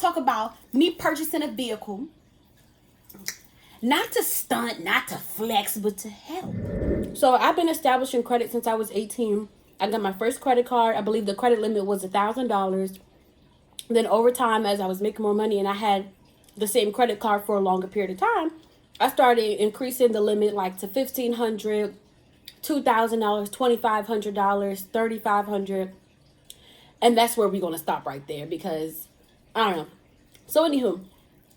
talk about me purchasing a vehicle. Not to stunt, not to flex, but to help. So I've been establishing credit since I was 18. I got my first credit card. I believe the credit limit was $1,000. Then over time, as I was making more money and I had the same credit card for a longer period of time, I started increasing the limit like to $1,500, $2,000, $2,500, $3,500. And that's where we're going to stop right there because, I don't know. So anywho,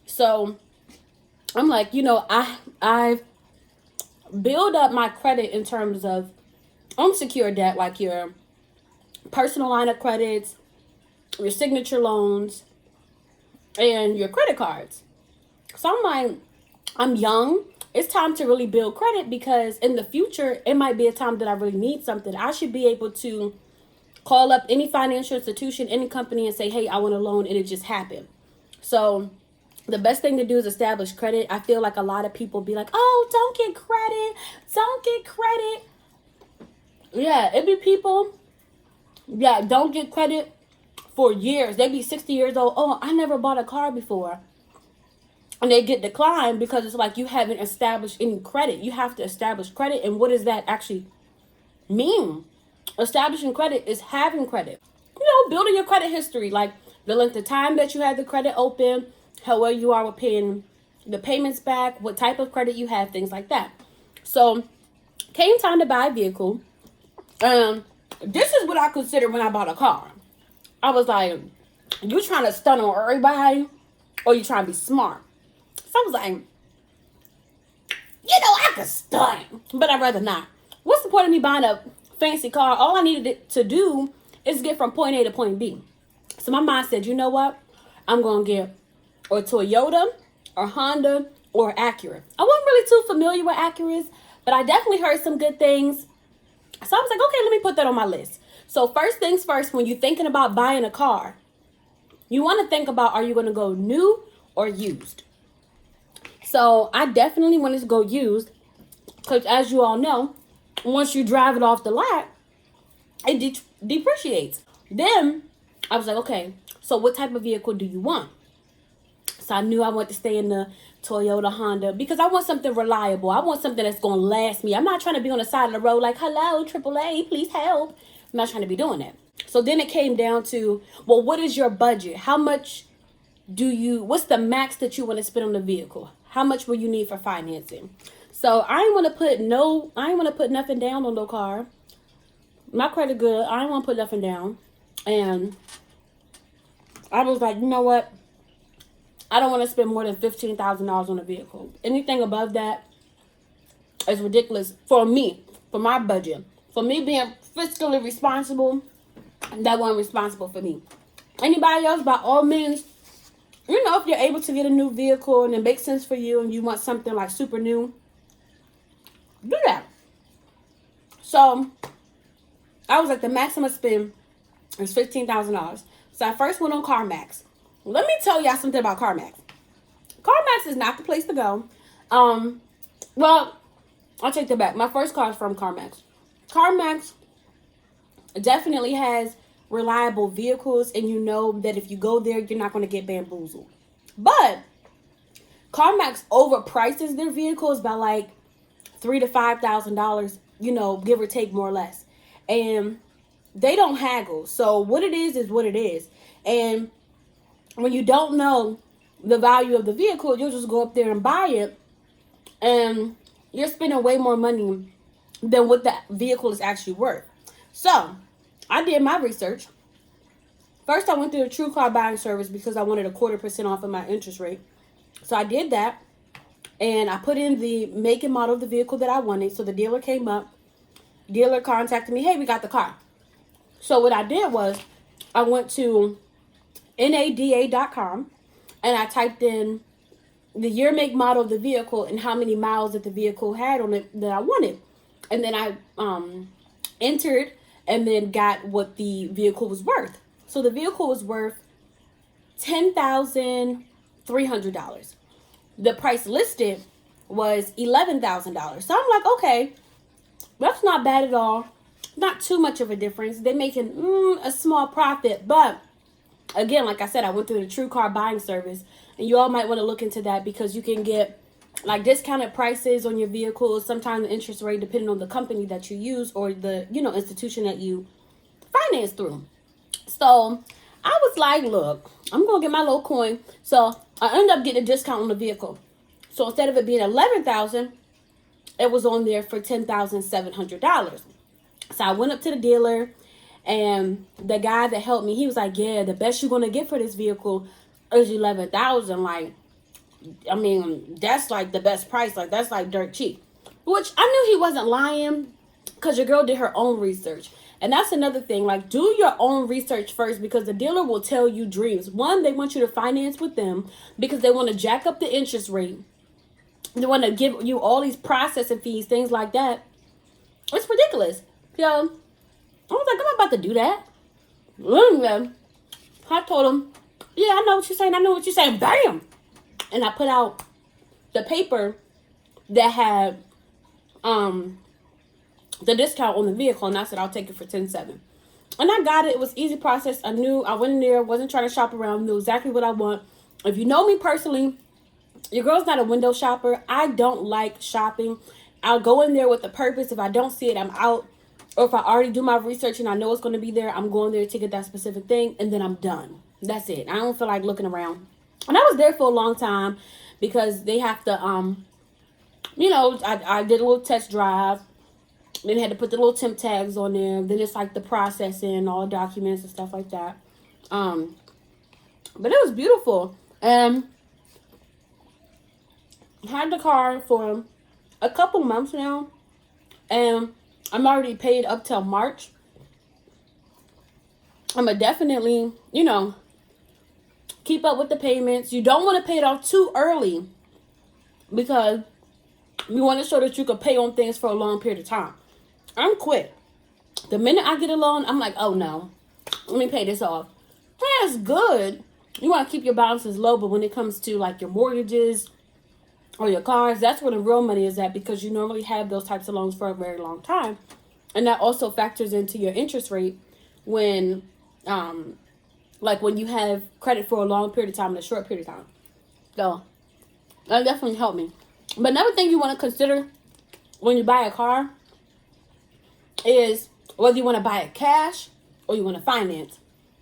so I'm like, I've built up my credit in terms of unsecured debt, like your personal line of credits, your signature loans, and your credit cards. So I'm like, I'm young. It's time to really build credit because in the future, it might be a time that I really need something. I should be able to call up any financial institution, any company and say, hey, I want a loan, and it just happened. So the best thing to do is establish credit. I feel like a lot of people be like, oh, don't get credit. Don't get credit. Yeah, it be people, don't get credit for years. They be 60 years old. Oh, I never bought a car before. And they get declined because it's like you haven't established any credit. You have to establish credit. And what does that actually mean? Establishing credit is having credit. Building your credit history, like the length of time that you had the credit open, how well you are with paying the payments back, what type of credit you have, things like that. So came time to buy a vehicle. This is what I consider when I bought a car. I was like, you trying to stunt on everybody or you trying to be smart? So I was like, I could stunt, but I'd rather not. What's the point of me buying a fancy car? All I needed it to do is get from point A to point B. So my mind said, you know what? I'm going to get a Toyota or Honda or Acura. I wasn't really too familiar with Acuras, but I definitely heard some good things. So I was like, okay, let me put that on my list. So first things first, when you're thinking about buying a car, you want to think about, are you going to go new or used? So I definitely wanted to go used because as you all know, once you drive it off the lot, it depreciates. Then I was like, okay, so what type of vehicle do you want? So I knew I wanted to stay in the Toyota, Honda, because I want something reliable. I want something that's going to last me. I'm not trying to be on the side of the road like, hello, AAA, please help. I'm not trying to be doing that. So then it came down to, well, what is your budget? How much what's the max that you want to spend on the vehicle? How much will you need for financing? So I ain't want to put nothing down on no car. My credit good. I ain't want to put nothing down. And I was like, you know what? I don't want to spend more than $15,000 on a vehicle. Anything above that is ridiculous for me, for my budget. For me being fiscally responsible, that wasn't responsible for me. Anybody else, by all means, if you're able to get a new vehicle and it makes sense for you and you want something like super new, do that. So I was like, the maximum spend is $15,000. So I first went on CarMax. Let me tell y'all something about CarMax. CarMax is not the place to go. Well, I'll take that back. My first car is from CarMax. CarMax definitely has reliable vehicles, and you know that if you go there, you're not going to get bamboozled. But CarMax overprices their vehicles by like $3,000 to $5,000, give or take, more or less. And they don't haggle. So what it is what it is. And when you don't know the value of the vehicle, you'll just go up there and buy it, and you're spending way more money than what that vehicle is actually worth. So I did my research. First, I went through the True Car Buying Service because I wanted 0.25% off of my interest rate. So I did that, and I put in the make and model of the vehicle that I wanted. So the dealer came up. Dealer contacted me. Hey, we got the car. So what I did was I went to NADA.com and I typed in the year, make, model of the vehicle and how many miles that the vehicle had on it that I wanted. And then I entered and then got what the vehicle was worth. So the vehicle was worth $10,300. The price listed was $11,000. So I'm like, okay, that's not bad at all. Not too much of a difference. They're making a small profit, but again, like I said, I went through the True Car buying service, and you all might want to look into that because you can get like discounted prices on your vehicles. Sometimes the interest rate, depending on the company that you use or the, you know, institution that you finance through. So I was like, look, I'm gonna get my little coin. So I ended up getting a discount on the vehicle. So instead of it being $11,000, it was on there for $10,700. So I went up to the dealer, and the guy that helped me, he was like, yeah, the best you're gonna get for this vehicle is $11,000. Like, I mean, that's like the best price. Like, that's like dirt cheap. Which I knew he wasn't lying, because your girl did her own research. And that's another thing. Like, do your own research first, because the dealer will tell you dreams. One, they want you to finance with them because they want to jack up the interest rate. They want to give you all these processing fees, things like that. It's ridiculous. So I was like, I'm about to do that. I told him, yeah, I know what you're saying. I know what you're saying. Bam! And I put out the paper that had the discount on the vehicle, and I said I'll take it for $10,700. And I got it. It was easy process. I knew, I went in there, wasn't trying to shop around, knew exactly what I want. If you know me personally, your girl's not a window shopper. I don't like shopping. I'll go in there with a purpose. If I don't see it, I'm out. Or if I already do my research and I know it's going to be there, I'm going there to get that specific thing, and then I'm done. That's it. I don't feel like looking around. And I was there for a long time because they have to, you know, I did a little test drive. Then had to put the little temp tags on there. Then it's like the processing, all documents and stuff like that. But it was beautiful. Had the car for a couple months now, and I'm already paid up till March. I'm gonna definitely, you know, keep up with the payments. You don't want to pay it off too early because you want to show that you can pay on things for a long period of time. I'm quick. The minute I get a loan, I'm like, oh no, let me pay this off. That's good. You want to keep your balances low, but when it comes to like your mortgages or your cars, that's where the real money is at, because you normally have those types of loans for a very long time. And that also factors into your interest rate when, like when you have credit for a long period of time and a short period of time. So that definitely helped me. But another thing you want to consider when you buy a car is whether you want to buy it cash or you want to finance.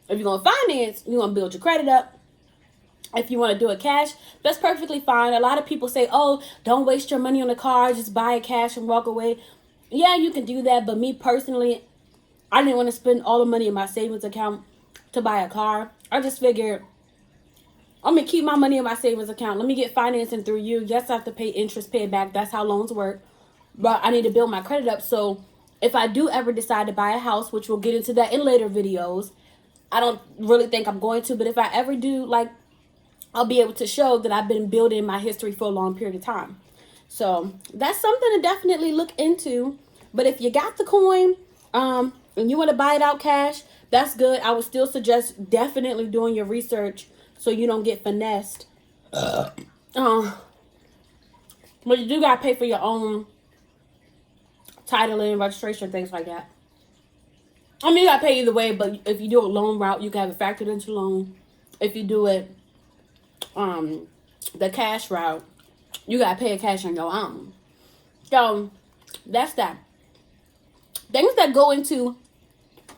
If you're going to finance, you want to build your credit up. If you want to do it cash, that's perfectly fine. A lot of people say, oh, don't waste your money on the car, just buy it cash and walk away. Yeah, you can do that, but me personally, I didn't want to spend all the money in my savings account to buy a car. I just figured, I'm going to keep my money in my savings account. Let me get financing through you. Yes, I have to pay interest, pay it back. That's how loans work. But I need to build my credit up, so if I do ever decide to buy a house, which we'll get into that in later videos, I don't really think I'm going to, but if I ever do, like, I'll be able to show that I've been building my history for a long period of time. So that's something to definitely look into. But if you got the coin and you want to buy it out cash, that's good. I would still suggest definitely doing your research so you don't get finessed. But you do got to pay for your own titling, registration, things like that. I mean, you got to pay either way, but if you do a loan route, you can have it factored into loan. If you do it the cash route, you got to pay a cash on your own. So that's that. Things that go into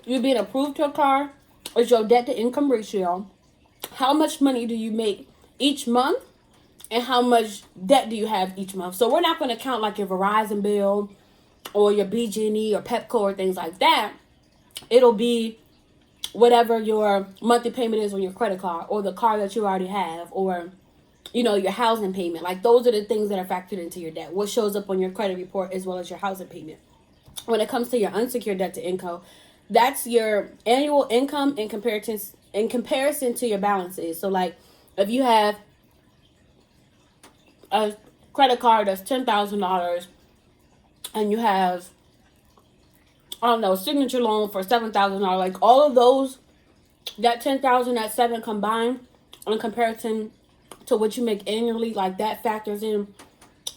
you being approved to a car is your debt to income ratio. How much money do you make each month, and how much debt do you have each month? So we're not going to count like your Verizon bill or your BG&E or Pepco or things like that. It'll be whatever your monthly payment is on your credit card, or the car that you already have, or, you know, your housing payment. Like, those are the things that are factored into your debt, what shows up on your credit report, as well as your housing payment. When it comes to your unsecured debt to income, that's your annual income in comparison to your balances. So like, if you have a credit card that's $10,000 and you have, I don't know, signature loan for $7,000, like all of those, that 10,000, that 7 combined in comparison to what you make annually, like that factors in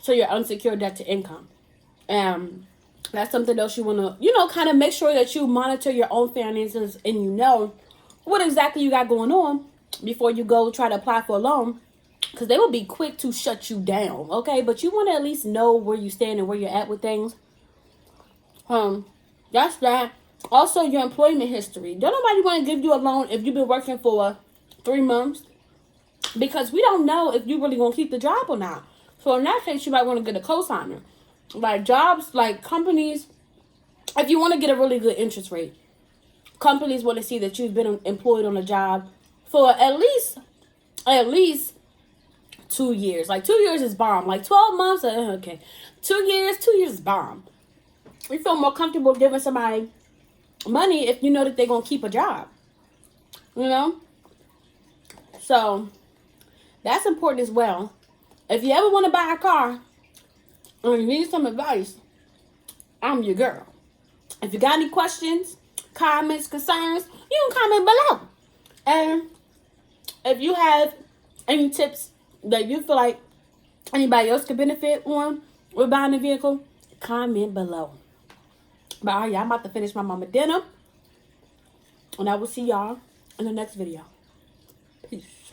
to your unsecured debt to income. That's something else you want to, you know, kind of make sure that you monitor your own finances, and you know what exactly you got going on before you go try to apply for a loan, because they will be quick to shut you down, okay? But you want to at least know where you stand and where you're at with things. That's that. Also, your employment history. Don't nobody want to give you a loan if you've been working for 3 months, because we don't know if you really gonna keep the job or not. So in that case, you might want to get a cosigner. Like jobs, like companies, if you want to get a really good interest rate, companies want to see that you've been employed on a job for at least 2 years. Like 2 years is bomb. Like 12 months, okay. 2 years is bomb. You feel more comfortable giving somebody money if you know that they're gonna keep a job. You know? So that's important as well. If you ever want to buy a car or you need some advice, I'm your girl. If you got any questions, comments, concerns, you can comment below. And if you have any tips that you feel like anybody else could benefit on with buying a vehicle, comment below. But all right, y'all, I'm about to finish my mama dinner. And I will see y'all in the next video. Peace.